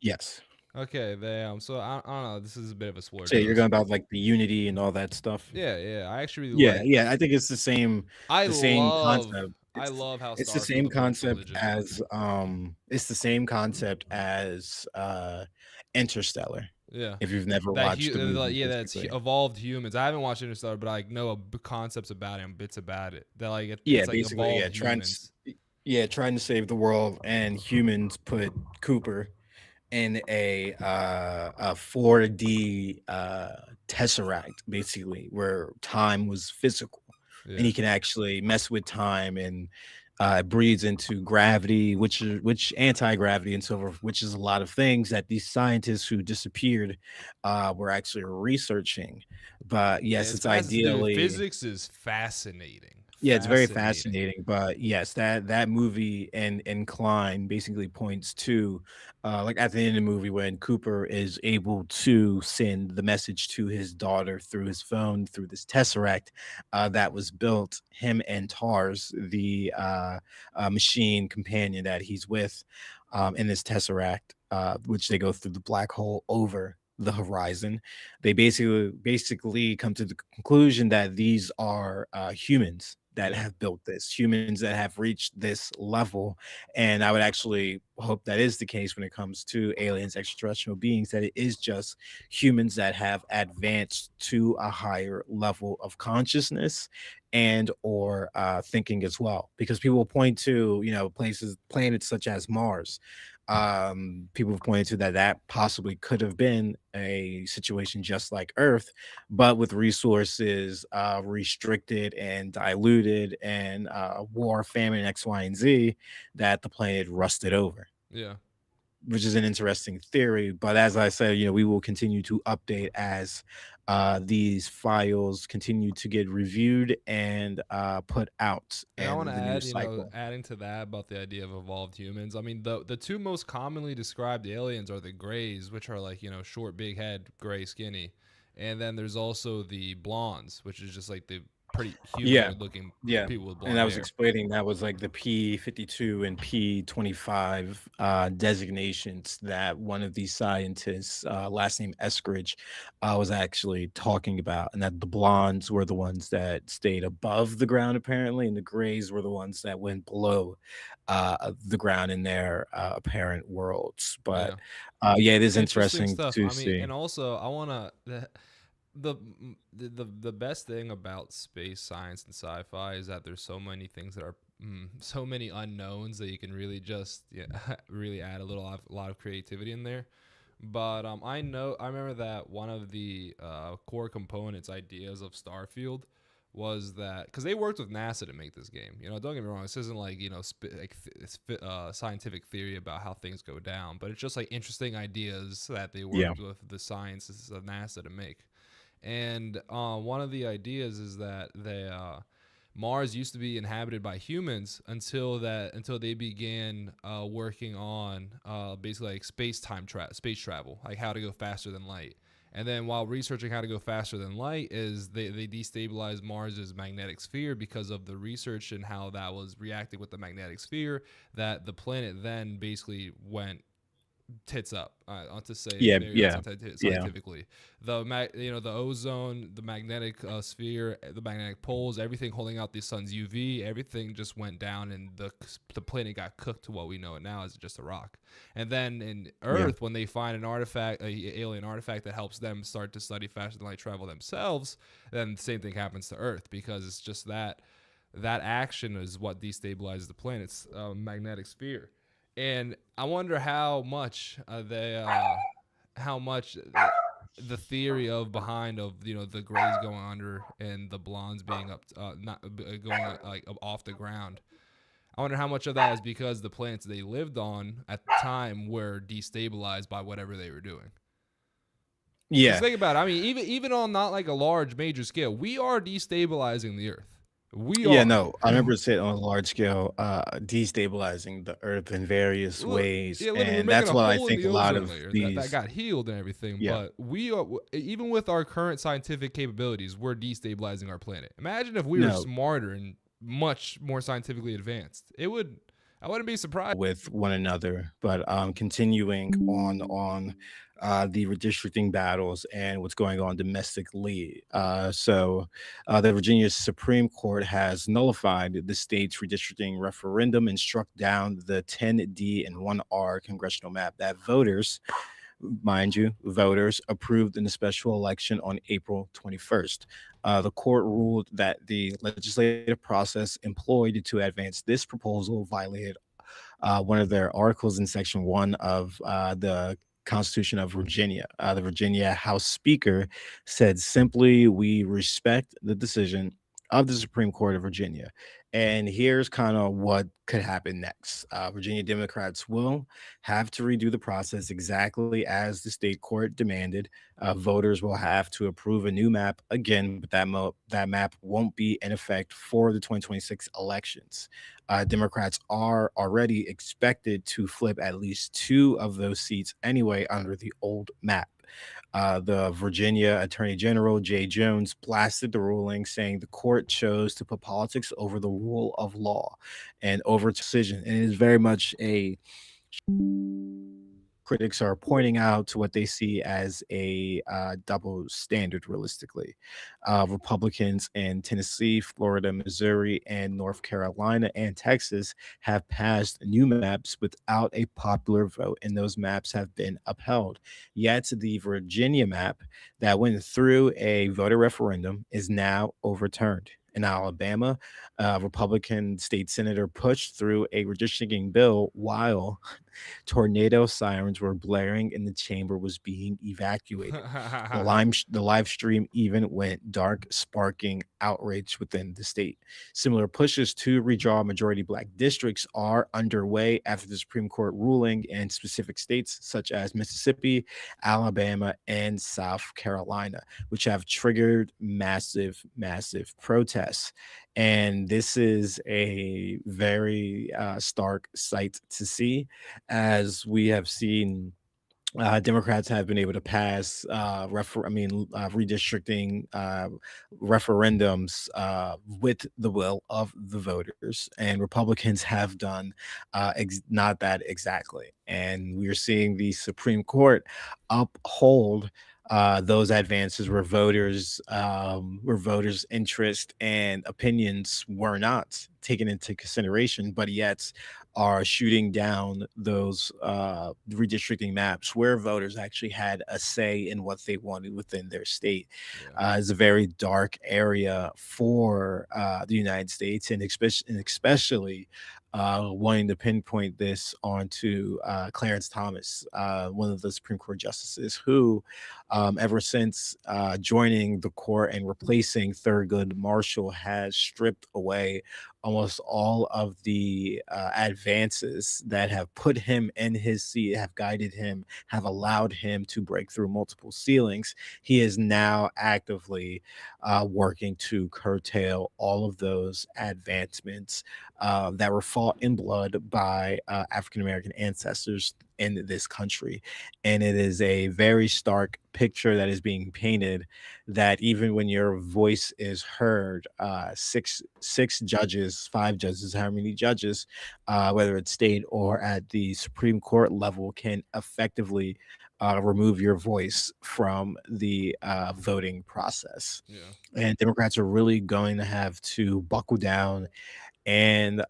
yes. Okay, so I don't know. This is a bit of a spoiler So to you're going those. about like the Unity and all that stuff. Yeah, yeah. I actually really Yeah, like. yeah, I think it's I the same love concept. I love how It's the Starfield same approached concept religion. as, it's the same concept as, Interstellar, Yeah. if you've never watched the movie, Yeah, basically. evolved humans. I haven't watched Interstellar, but I know concepts about it and bits about it. That like Yeah, it's like basically, evolved humans. trying to save the world, and humans put Cooper in a 4D tesseract, basically, where time was physical, and Yeah. he can actually mess with time, and it breeds into gravity, which anti-gravity and so forth, which is a lot of things that these scientists who disappeared were actually researching. But Yeah, yes, it's it's fast. Dude, ideally, physics is fascinating. yeah, it's very Fascinating. fascinating, but yes, that movie and Incline basically points to, like at the end of the movie when Cooper is able to send the message to his daughter through his phone through this tesseract that was built. Him and Tars, the machine companion that he's with, in this tesseract, which they go through the black hole over the horizon. They basically come to the conclusion that these are humans that Yeah. have built this, humans that have reached this level. And I would actually hope that is the case when it comes to aliens, extraterrestrial beings, that it is just humans that have advanced to a higher level of consciousness and or thinking as well. Because people point to, places, planets such as Mars. People have pointed to that possibly could have been a situation just like Earth, but with resources restricted and diluted, and war, famine, X, Y, and Z, that the planet rusted over, Yeah. which is an interesting theory. But as I said, we will continue to update as these files continue to get reviewed and put out And I want in to the news add, cycle. adding to that about the idea of evolved humans. I mean, the two most commonly described aliens are the grays, which are like, short, big head, gray, skinny. And then there's also the blondes, which is just like the pretty Yeah, humanoid looking yeah, people with and blonde I was hair. explaining that was like the P52 and P25 designations that one of these scientists, last name Eskridge, was actually talking about, and that the blondes were the ones that stayed above the ground apparently, and the grays were the ones that went below the ground in their apparent worlds. But Yeah. yeah, it is Interesting interesting stuff. to I mean, see. and also I want to the best thing about space science and sci-fi is that there's so many things that are so many unknowns that you can really just really add a lot of creativity in there. But I remember that one of the core components ideas of Starfield was that because they worked with NASA to make this game. Don't get me wrong. This isn't like scientific theory about how things go down, but it's just like interesting ideas that they Yeah, worked with the scientists of NASA to make. And one of the ideas is that Mars used to be inhabited by humans until they began working on basically like space travel, like how to go faster than light. And then while researching how to go faster than light, they destabilized Mars's magnetic sphere because of the research and how that was reacting with the magnetic sphere. That the planet then basically went tits up. To say it yeah, very yeah, yeah, scientifically, the ozone, the magnetic sphere, the magnetic poles, everything holding out the sun's UV, everything just went down, and the planet got cooked to what we know it now as just a rock. And then in yeah, Earth, when they find an artifact, a alien artifact that helps them start to study faster than light travel themselves, then the same thing happens to Earth because it's just that action is what destabilizes the planet's magnetic sphere. And I wonder how much the theory of behind of the grays going under and the blondes being up not going like off the ground. I wonder how much of that is because the planets they lived on at the time were destabilized by whatever they were doing. Because Yeah. think about it. I mean, even on not like a large major scale, we are destabilizing the Earth. We Yeah, are. no, I remember it on a large scale, destabilizing the Earth in various Look, ways, yeah, literally, we're and making that's a what I hole in think the a lot ozone of layer that these. got healed and everything. Yeah. But we are, even with our current scientific capabilities, we're destabilizing our planet. Imagine if we were No, smarter and much more scientifically advanced. It would, I wouldn't be surprised. with one another, but continuing on the redistricting battles and what's going on domestically. The Virginia Supreme Court has nullified the state's redistricting referendum and struck down the 10D and 1R congressional map that voters approved in the special election on April 21st. The court ruled that the legislative process employed to advance this proposal violated one of their articles in Section 1 of the Constitution of Virginia. The Virginia House Speaker said simply, "We respect the decision of the Supreme Court of Virginia." And here's kind of what could happen next. Virginia Democrats will have to redo the process exactly as the state court demanded. Voters will have to approve a new map again, but that map won't be in effect for the 2026 elections. Democrats are already expected to flip at least two of those seats anyway under the old map. The Virginia Attorney General Jay Jones blasted the ruling, saying the court chose to put politics over the rule of law and over decision. And it is very much a critics are pointing out to what they see as a double standard realistically. Republicans in Tennessee, Florida, Missouri, and North Carolina and Texas have passed new maps without a popular vote, and those maps have been upheld. Yet the Virginia map that went through a voter referendum is now overturned. In Alabama, Republican state senator pushed through a redistricting bill while tornado sirens were blaring and the chamber was being evacuated. The live stream even went dark, sparking outrage within the state. Similar pushes to redraw majority black districts are underway after the Supreme Court ruling in specific states such as Mississippi, Alabama, and South Carolina, which have triggered massive protests. And this is a very stark sight to see, as we have seen. Democrats have been able to pass, redistricting referendums with the will of the voters, and Republicans have done not that exactly. And we're seeing the Supreme Court uphold those advances where voters' interest and opinions were not taken into consideration, but yet are shooting down those redistricting maps where voters actually had a say in what they wanted within their state. Yeah. It's a very dark area for the United States, and especially wanting to pinpoint this onto Clarence Thomas, one of the Supreme Court justices, who, ever since joining the court and replacing Thurgood Marshall, has stripped away almost all of the advances that have put him in his seat, have guided him, have allowed him to break through multiple ceilings. He is now actively working to curtail all of those advancements that were fought in blood by African American ancestors in this country. And it is a very stark picture that is being painted, that even when your voice is heard, six judges, five judges, how many judges, whether it's state or at the Supreme Court level, can effectively remove your voice from the voting process. Yeah. And Democrats are really going to have to buckle down and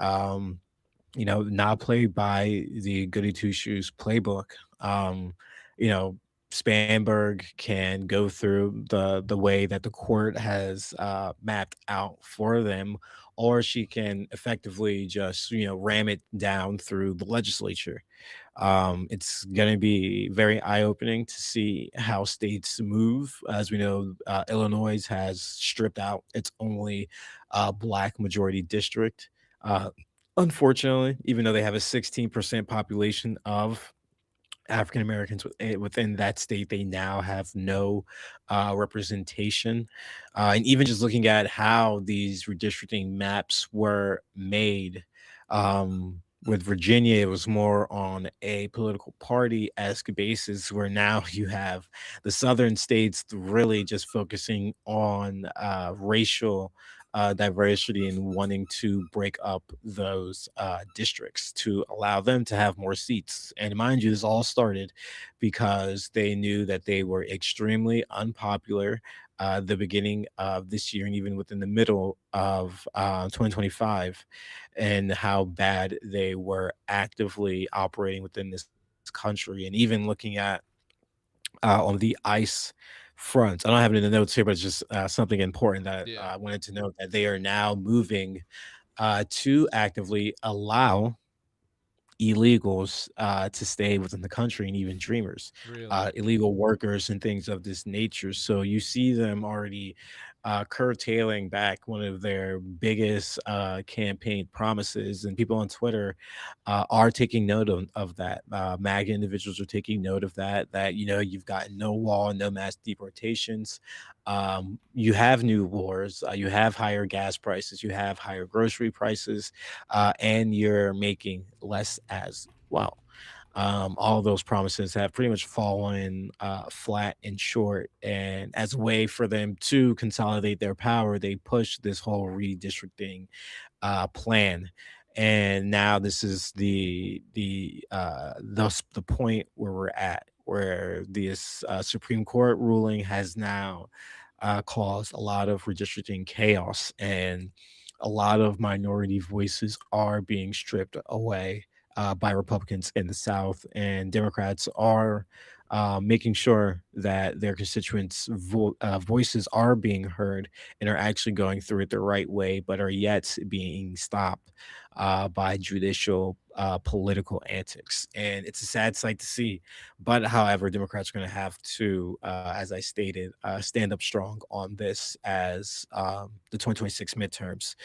not play by the goody two shoes playbook. Um, you know, Spanberg can go through the way that the court has mapped out for them, or she can effectively just ram it down through the legislature. It's going to be very eye opening to see how states move. As we know, Illinois has stripped out its only black majority district. Uh, Unfortunately, even though they have a 16% population of African Americans within that state, they now have no representation. And even just looking at how these redistricting maps were made, with Virginia, it was more on a political party esque basis, where now you have the southern states really just focusing on racial diversity and wanting to break up those districts to allow them to have more seats. And mind you, this all started because they knew that they were extremely unpopular the beginning of this year and even within the middle of 2025, and how bad they were actively operating within this country. And even looking at on the ice front, I don't have it in the notes here, but it's just something important that Yeah, I wanted to note, that they are now moving to actively allow illegals to stay within the country, and even dreamers, really. illegal workers and things of this nature. So you see them already curtailing back one of their biggest campaign promises, and people on Twitter are taking note of that. MAGA individuals are taking note of that. That, you've got no wall, no mass deportations. You have new wars. You have higher gas prices. You have higher grocery prices, and you're making less as well. All those promises have pretty much fallen flat and short. And as a way for them to consolidate their power, they push this whole redistricting plan. And now this is the point where we're at, where this Supreme Court ruling has now caused a lot of redistricting chaos, and a lot of minority voices are being stripped away by Republicans in the South, and Democrats are making sure that their constituents' voices are being heard and are actually going through it the right way, but are yet being stopped by judicial political antics. And it's a sad sight to see. But however, Democrats are going to have to, as I stated, stand up strong on this as the 2026 midterms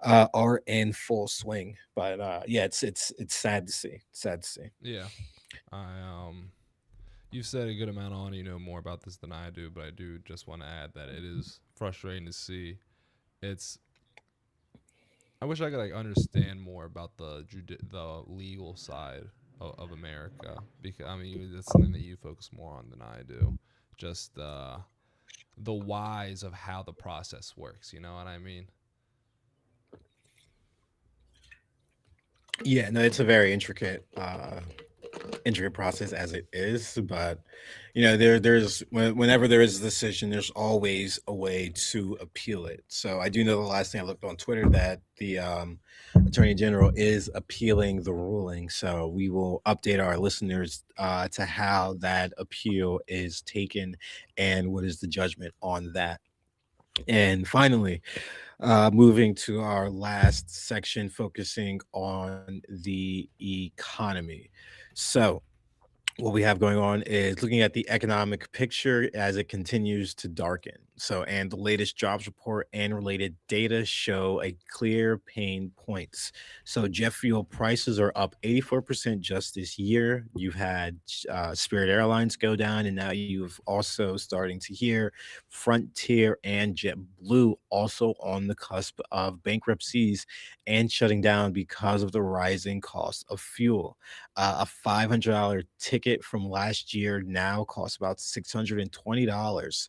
are in full swing. But yeah, it's sad to see. Sad to see. Yeah, I you've said a good amount on. You know more about this than I do, but I do just want to add that it is frustrating to see. It's I wish I could like understand more about the legal side of America, because I mean that's something that you focus more on than I do. Just the whys of how the process works. You know what I mean? Yeah, no, it's a very intricate process as it is. But whenever there is a decision, there's always a way to appeal it. So I do know the last thing I looked on Twitter, that the attorney general is appealing the ruling. So we will update our listeners to how that appeal is taken and what is the judgment on that. And finally, moving to our last section, focusing on the economy. So, what we have going on is looking at the economic picture as it continues to darken. So, and the latest jobs report and related data show a clear pain points. So, jet fuel prices are up 84% just this year. You've had Spirit Airlines go down, and now you've also starting to hear Frontier and JetBlue also on the cusp of bankruptcies and shutting down because of the rising cost of fuel. A $500 ticket from last year now costs about $620,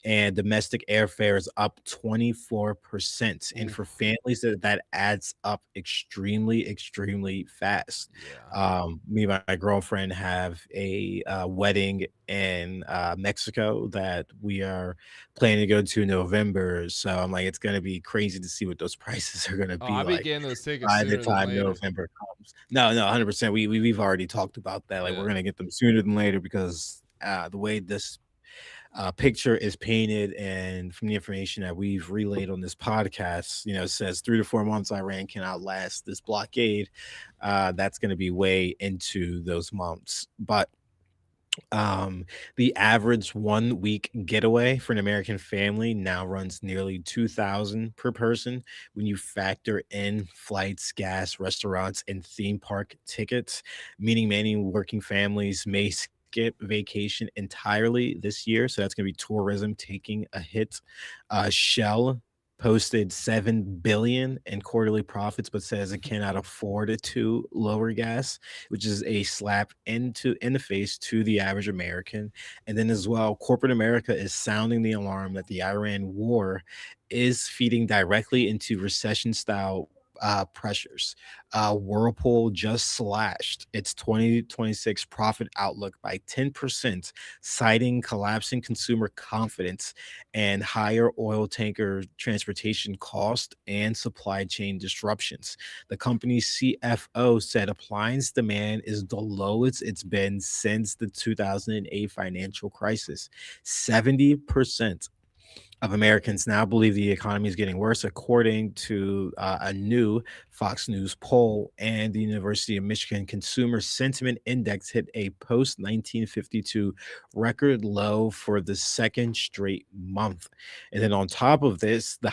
and domestic airfare is up 24%. And for Oof. families, that adds up extremely, extremely fast. Yeah. Me and my girlfriend have a wedding in Mexico that we are planning to go to in November. So I'm like, it's going to be crazy to see what those prices are going to Oh, be I be like getting those tickets by the sooner than time later. November comes. No, no, 100%. We've already talked about that. Like, we're Yeah. gonna get them sooner than later, because the way this picture is painted, and from the information that we've relayed on this podcast, it says 3 to 4 months Iran can outlast this blockade. That's going to be way into those months. But Um, the average 1 week getaway for an American family now runs nearly 2,000 per person when you factor in flights, gas, restaurants, and theme park tickets, meaning many working families may skip vacation entirely this year. So that's going to be tourism taking a hit. Shell posted 7 billion in quarterly profits but says it cannot afford to lower gas, which is a slap in the face to the average American. And then as well, corporate America is sounding the alarm that the Iran war is feeding directly into recession style pressures. Whirlpool just slashed its 2026 profit outlook by 10%, citing collapsing consumer confidence and higher oil tanker transportation cost and supply chain disruptions. The company's CFO said appliance demand is the lowest it's been since the 2008 financial crisis. 70% of Americans now believe the economy is getting worse, according to a new Fox News poll. And the University of Michigan Consumer Sentiment Index hit a post 1952 record low for the second straight month. And then on top of this, the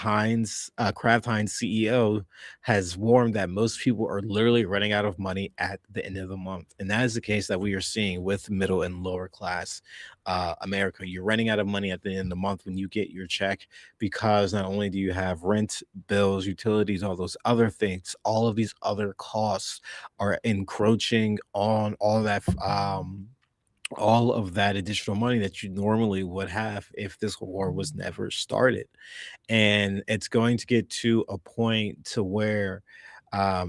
Kraft Heinz CEO has warned that most people are literally running out of money at the end of the month. And that is the case that we are seeing with middle and lower class America. You're running out of money at the end of the month when you get your check, because not only do you have rent, bills, utilities, all those other things, all of these other costs are encroaching on all of that additional money that you normally would have if this war was never started. And it's going to get to a point to where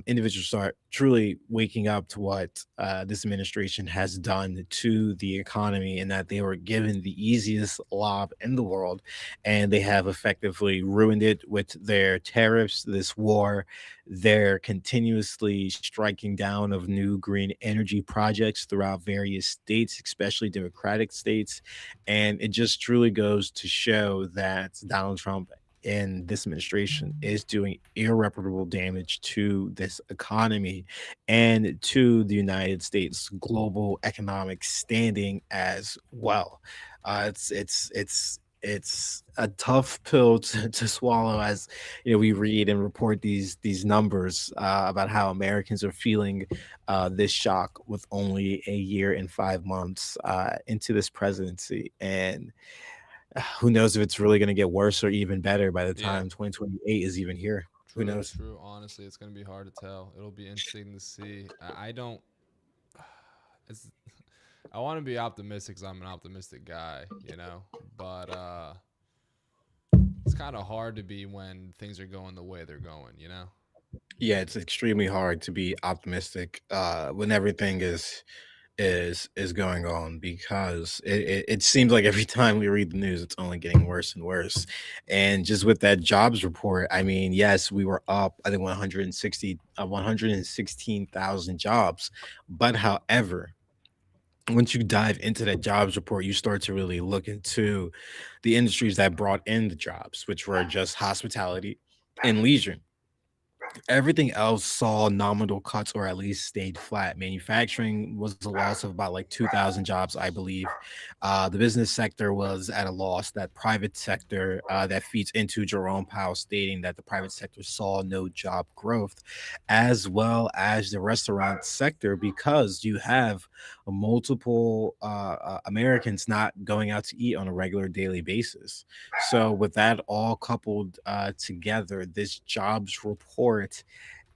individuals start truly waking up to what this administration has done to the economy, and that they were given the easiest lob in the world, and they have effectively ruined it with their tariffs, this war. They're continuously striking down of new green energy projects throughout various states, especially democratic states. And it just truly goes to show that Donald Trump and this administration is doing irreparable damage to this economy and to the United States global economic standing as well. It's a tough pill to swallow, as we read and report these numbers about how Americans are feeling this shock with only a year and 5 months into this presidency. And who knows if it's really gonna get worse or even better by the Yeah, time 2028 is even here. Who true, knows? true. Honestly, it's gonna be hard to tell. It'll be interesting to see. I don't. It's. I want to be optimistic because I'm an optimistic guy, But it's kind of hard to be when things are going the way they're going. Yeah, it's extremely hard to be optimistic when everything is going on, because it seems like every time we read the news, it's only getting worse and worse. And just with that jobs report, I mean, yes, we were up, I think 116,000 jobs. But however, once you dive into that jobs report, you start to really look into the industries that brought in the jobs, which were just hospitality and leisure. Everything else saw nominal cuts or at least stayed flat. Manufacturing was a loss of about like 2,000 jobs, I believe. The business sector was at a loss. That private sector, that feeds into Jerome Powell stating that the private sector saw no job growth, as well as the restaurant sector, because you have multiple Americans not going out to eat on a regular daily basis. So, with that all coupled together, this jobs report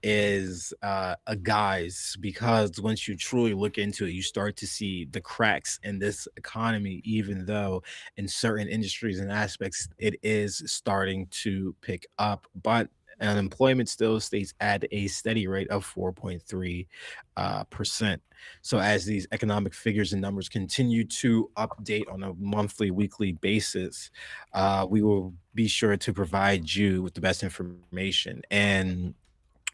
is a guise, because once you truly look into it, you start to see the cracks in this economy, even though in certain industries and aspects it is starting to pick up. But unemployment still stays at a steady rate of 4.3 percent. So as these economic figures and numbers continue to update on a monthly, weekly basis, we will be sure to provide you with the best information. And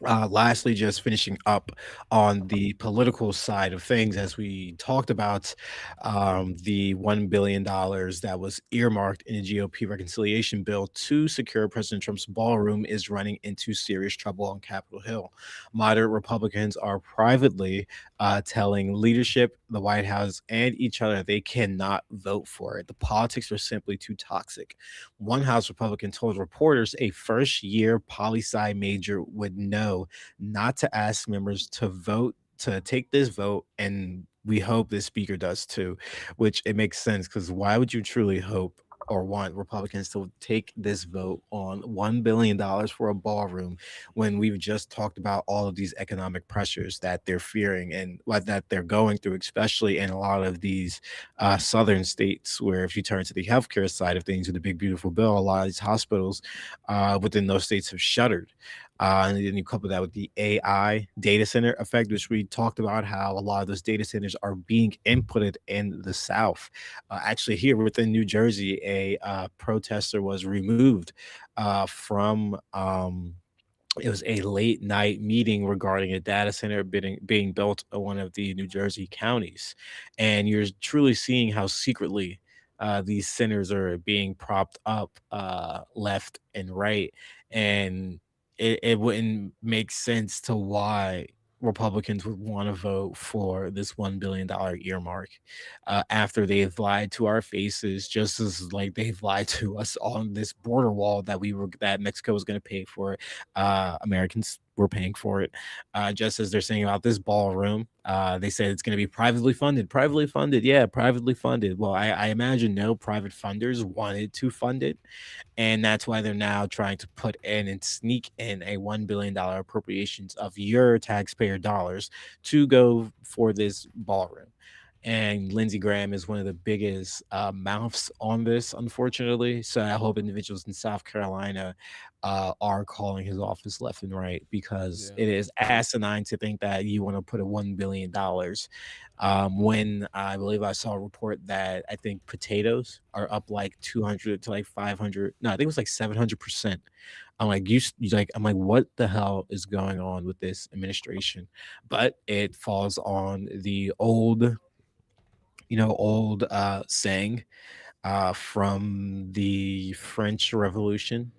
lastly, just finishing up on the political side of things, as we talked about the $1 billion that was earmarked in the GOP reconciliation bill to secure President Trump's ballroom is running into serious trouble on Capitol Hill. Moderate Republicans are privately telling leadership, the White House, and each other they cannot vote for it. The politics are simply too toxic. One House Republican told reporters a first year poli sci major would know not to ask members to vote, to take this vote, and we hope this speaker does too, which it makes sense because why would you truly hope or want Republicans to take this vote on $1 billion for a ballroom when we've just talked about all of these economic pressures that they're fearing and what that they're going through, especially in a lot of these southern states, where if you turn to the healthcare side of things with the big beautiful bill, a lot of these hospitals within those states have shuttered. And then you couple that with the AI data center effect, which we talked about how a lot of those data centers are being inputted in the South. Actually, here within New Jersey, a protester was removed from it was a late night meeting regarding a data center being built in one of the New Jersey counties. And you're truly seeing how secretly these centers are being propped up left and right. And it wouldn't make sense to why Republicans would want to vote for this $1 billion earmark after they've lied to our faces, just as like they've lied to us on this border wall that Mexico was going to pay for. Americans were paying for it. Just as they're saying about this ballroom, they said it's going to be privately funded. Privately funded, yeah, privately funded. Well, I imagine no private funders wanted to fund it, and that's why they're now trying to put in and sneak in a $1 billion appropriations of your taxpayer dollars to go for this ballroom. And Lindsey Graham is one of the biggest mouths on this, unfortunately. So I hope individuals in South Carolina are calling his office left and right because Yeah. it is asinine to think that you want to put a $1 billion when I believe I saw a report that I think potatoes are up like 200 to like 500. No, I think it was like 700%. I'm like, I'm like, what the hell is going on with this administration? But it falls on the old saying from the French Revolution,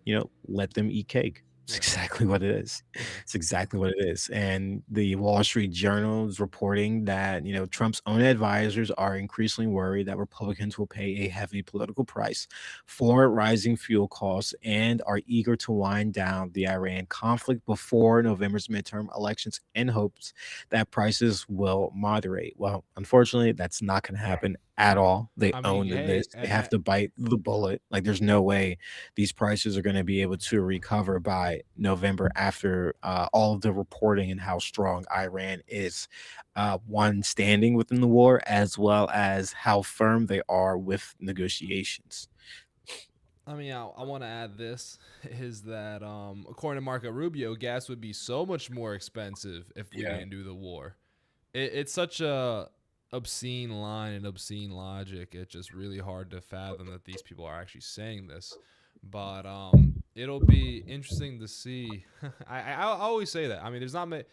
let them eat cake. It's Yeah. exactly what it is. Yeah. It's exactly what it is. And the Wall Street Journal is reporting that, Trump's own advisors are increasingly worried that Republicans will pay a heavy political price for rising fuel costs and are eager to wind down the Iran conflict before November's midterm elections in hopes that prices will moderate. Well, unfortunately, that's not going to happen at all. They I mean, own hey, this. They have to bite the bullet. Like there's no way these prices are going to be able to recover by November after all of the reporting and how strong Iran is, one standing within the war, as well as how firm they are with negotiations. I want to add this is that according to Marco Rubio, gas would be so much more expensive if we Yeah. didn't do the war. It's such a obscene line and obscene logic. It's just really hard to fathom that these people are actually saying this. But it'll be interesting to see. I always say that. I mean, there's not many.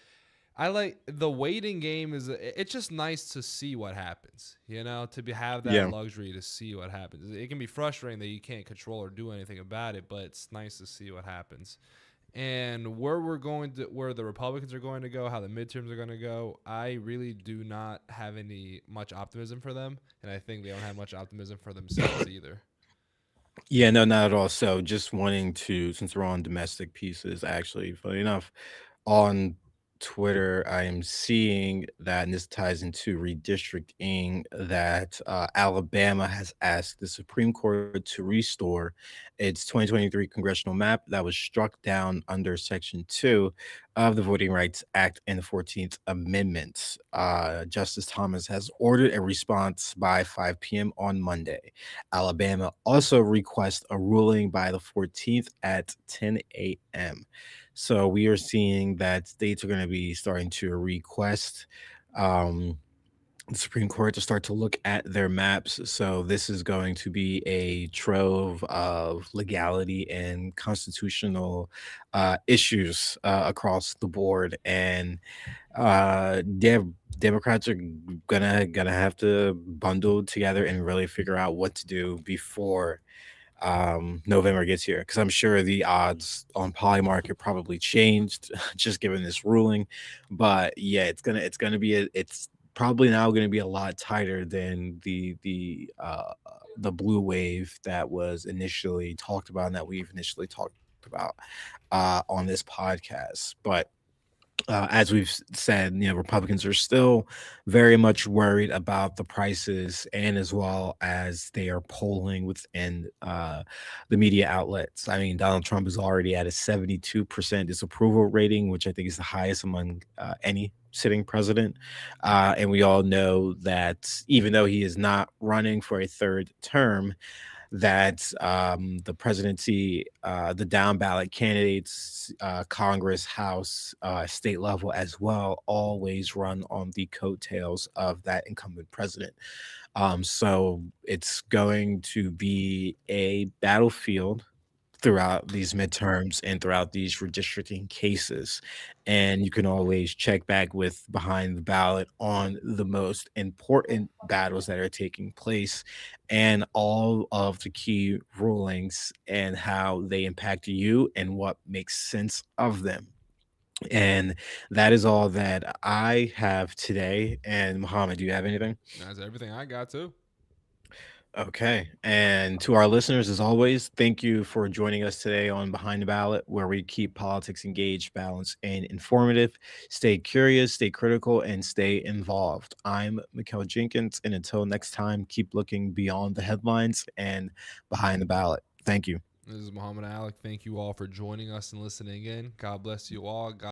I like the waiting game is it's just nice to see what happens, to have that Yeah. luxury to see what happens. It can be frustrating that you can't control or do anything about it, but it's nice to see what happens. And where the Republicans are going to go, how the midterms are going to go, I really do not have any much optimism for them, and I think they don't have much optimism for themselves either. Yeah, no, not at all. So just wanting to, since we're on domestic pieces, actually, funny enough, on Twitter, I am seeing that, and this ties into redistricting, that Alabama has asked the Supreme Court to restore its 2023 congressional map that was struck down under Section 2 of the Voting Rights Act and the 14th Amendment. Justice Thomas has ordered a response by 5 p.m. on Monday. Alabama also requests a ruling by the 14th at 10 a.m. So we are seeing that states are going to be starting to request um, the Supreme Court to start to look at their maps. So this is going to be a trove of legality and constitutional issues across the board, and Democrats are gonna have to bundle together and really figure out what to do before November gets here, because I'm sure the odds on Polymarket probably changed just given this ruling. But yeah, it's probably now going to be a lot tighter than the blue wave that was initially talked about and that we've initially talked about on this podcast. But as we've said, Republicans are still very much worried about the prices, and as well as they are polling within the media outlets. I mean, Donald Trump is already at a 72% disapproval rating, which I think is the highest among any sitting president. And we all know that even though he is not running for a third term, that the presidency, the down ballot candidates, Congress, House, state level as well, always run on the coattails of that incumbent president. So it's going to be a battlefield throughout these midterms and throughout these redistricting cases. And you can always check back with Behind the Ballot on the most important battles that are taking place and all of the key rulings and how they impact you and what makes sense of them. And that is all that I have today. And Muhammad, do you have anything? That's everything I got too. Okay. And to our listeners, as always, thank you for joining us today on Behind the Ballot, where we keep politics engaged, balanced, and informative. Stay curious, stay critical, and stay involved. I'm Mikhail Jenkins. And until next time, keep looking beyond the headlines and behind the ballot. Thank you. This is Muhammad Alec. Thank you all for joining us and listening in. God bless you all. God